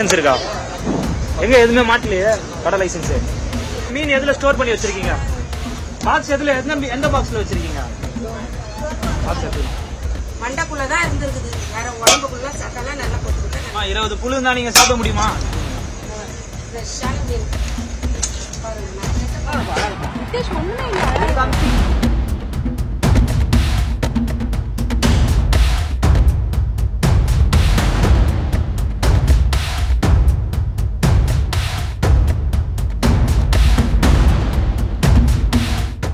Licence இருக்கா? எங்க எதுவுமே மாட்டலையே கடை லைசன்ஸ். மீன் எதுல ஸ்டோர் பண்ணி வச்சிருக்கீங்க? பாக்ஸ் எதுல எந்த பாக்ஸ்ல வச்சிருக்கீங்க? பாக்ஸ் எது? மண்டக்குள்ள தான் இருந்திருக்குது. வேற உடம்புக்குள்ள சத்தெல்லாம் நல்லா போட்டுக்கிட்டேன். 20 புழு இருந்தா நீங்க சாப்பிட முடியுமா? ஃப்ரெஷ்ஷான மீன்.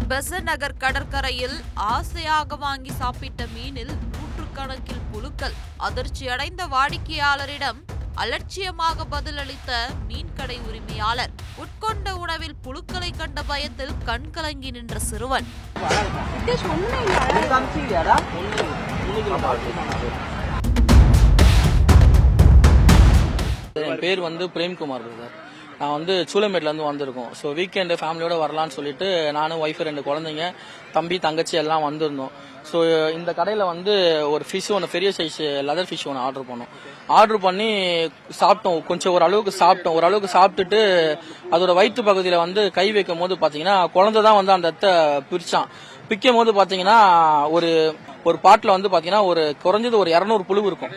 பெசன்ட் நகர் கடற்கரையில் ஆசையாக வாங்கி சாப்பிட்ட மீனில் நூற்றுக்கணக்கில் புழுக்கள். அதிர்ச்சியடைந்த வாடிக்கையாளரிடம் அலட்சியமாக பதிலளித்த மீன்கடை உரிமையாளர். உட்கொண்ட உணவில் புழுக்களை கண்ட பயத்தில் கண்கலங்கி நின்ற சிறுவன். என் பேர் பிரேம்குமார் சார். நான் சூளமேட்லேருந்து வந்திருக்கோம். ஸோ வீக்கெண்டு ஃபேமிலியோட வரலான்னு சொல்லிட்டு நானும் ஒய்ஃபு 2 குழந்தைங்க, தம்பி தங்கச்சி எல்லாம் வந்திருந்தோம். ஸோ இந்த கடையில் ஒரு ஃபிஷ் ஒன்று, பெரிய சைஸ் லெதர் ஃபிஷ் ஒன்று ஆர்டர் பண்ணி சாப்பிட்டோம். கொஞ்சம் ஓரளவுக்கு சாப்பிட்டுட்டு அதோட வயிற்று பகுதியில் கை வைக்கும் போது பார்த்தீங்கன்னா குழந்தை தான் அந்த இடத்த பிரிச்சான். பிக்கும் போது பார்த்தீங்கன்னா ஒரு பாட்டில் பார்த்தீங்கன்னா குறைஞ்சது 200 புழு இருக்கும்.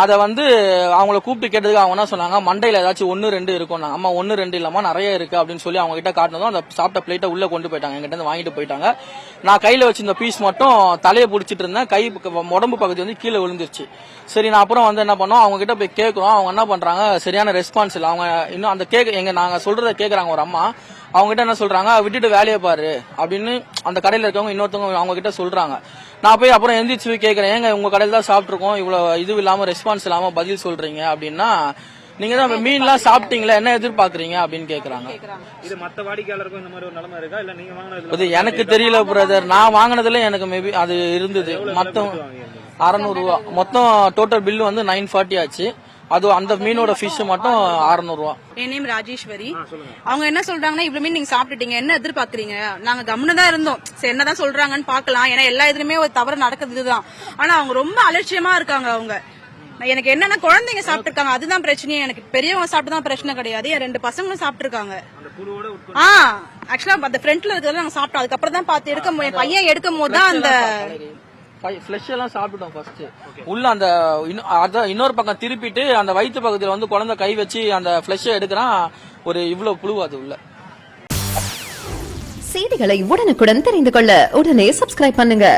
அதை அவங்கள கூப்பிட்டு கேட்டதுக்கு அவங்க என்ன சொன்னாங்க, மண்டையில் ஏதாச்சும் 1-2 இருக்கும். அம்மா 1-2 இல்லாம நிறைய இருக்கு அப்படின்னு சொல்லி அவங்க கிட்ட காட்டினதும் அந்த சாப்பிட்ட பிளேட்டை உள்ள கொண்டு போயிட்டாங்க. எங்கிட்ட இருந்து வாங்கிட்டு போயிட்டாங்க. நான் கையில வச்சிருந்த பீஸ் மட்டும் தலையை பிடிச்சிட்டு இருந்தேன். கை உடம்பு பகுதி கீழே விழுந்துருச்சு. சரி, நான் அப்புறம் என்ன பண்ணோம், அவங்க கிட்ட போய் கேட்கிறோம். அவங்க என்ன பண்றாங்க, சரியான ரெஸ்பான்ஸ் இல்லை. அவங்க இன்னும் அந்த நாங்க சொல்றத கேட்கறாங்க. ஒரு அம்மா அவங்க கிட்ட என்ன சொல்றாங்க, விட்டுட்டு வேலையை பாரு அப்படின்னு அந்த கடையில இருக்கவங்க இன்னொருத்தவங்க அவங்க கிட்ட சொல்றாங்க. நான் போய் அப்புறம் எந்திரிச்சு போய் கேட்கறேன், ஏங்க உங்க கடையில தான் சாப்பிட்டுருக்கோம், இவ்வளவு இது இல்லாம ரெஸ்பான்ஸ் இல்லாம பதில் சொல்றீங்க அப்படின்னா, நீங்க தான் மீன்லாம் சாப்பிட்டீங்களா, என்ன எதிர்பார்க்கறீங்க அப்படின்னு கேக்குறாங்க. இது மத்த வாடிக்கையாளருக்கும் இந்த மாதிரி ஒரு நிலைமை இருக்கா, இல்ல நீங்க வாங்குனதுல? எனக்கு தெரியல பிரதர். நான் வாங்கினதுல எனக்கு மேபி அது இருந்தது. மொத்தம் 600 ரூபா. மொத்தம் டோட்டல் பில் 940 ஆச்சு. அது அந்த மீனோட ஃபிஷ் மட்டும் 600 ரூபா. என் நேம் ராஜேஸ்வரி. அவங்க என்ன சொல்றாங்கன்னா, இவ்வளவு மீன் நீங்க சாப்பிட்டுட்டீங்க, என்ன எதிர்பார்க்கறீங்க? நாங்க கம்முன்னு தான் இருந்தோம். சரி, என்னதான் சொல்றாங்கன்னு பாக்கலாம். ஏன்னா எல்லா இதுலயுமே ஒரு தவறு நடக்குது இதுதான். ஆனா அவங்க ரொம்ப அலட்சியமா இருக்காங்க. அவங்க எனக்கு என்னன்னா, குழந்தைங்க சாப்பிட்டுருக்காங்க, அதுதான் பிரச்சனையே. எனக்கு பெரியவங்க சாப்பிட்டுதான் பிரச்சனை கிடையாது. என் 2 பசங்களும் சாப்பிட்டுருக்காங்க. ஆக்சுவலா அந்த ஃப்ரண்ட்ல இருக்கிறத நாங்க சாப்பிட்டோம். அதுக்கப்புறம் தான் பார்த்து என் பையன் எடுக்கும் போது தான் அந்த ஃபிளஷ் எல்லாம் சாப்பிட்டோம். ஃபர்ஸ்ட் உள்ள அந்த இன்னொரு பக்கம் திருப்பிட்டு அந்த வயிற்று பகுதியில் குழந்தை கை வச்சு அந்த ஃபிளஷ் எடுக்கிறான். இவ்வளவு புழு அது உள்ள. செய்திகளை உடனுக்குடன் தெரிந்து கொள்ள உடனே சப்ஸ்கிரைப் பண்ணுங்க.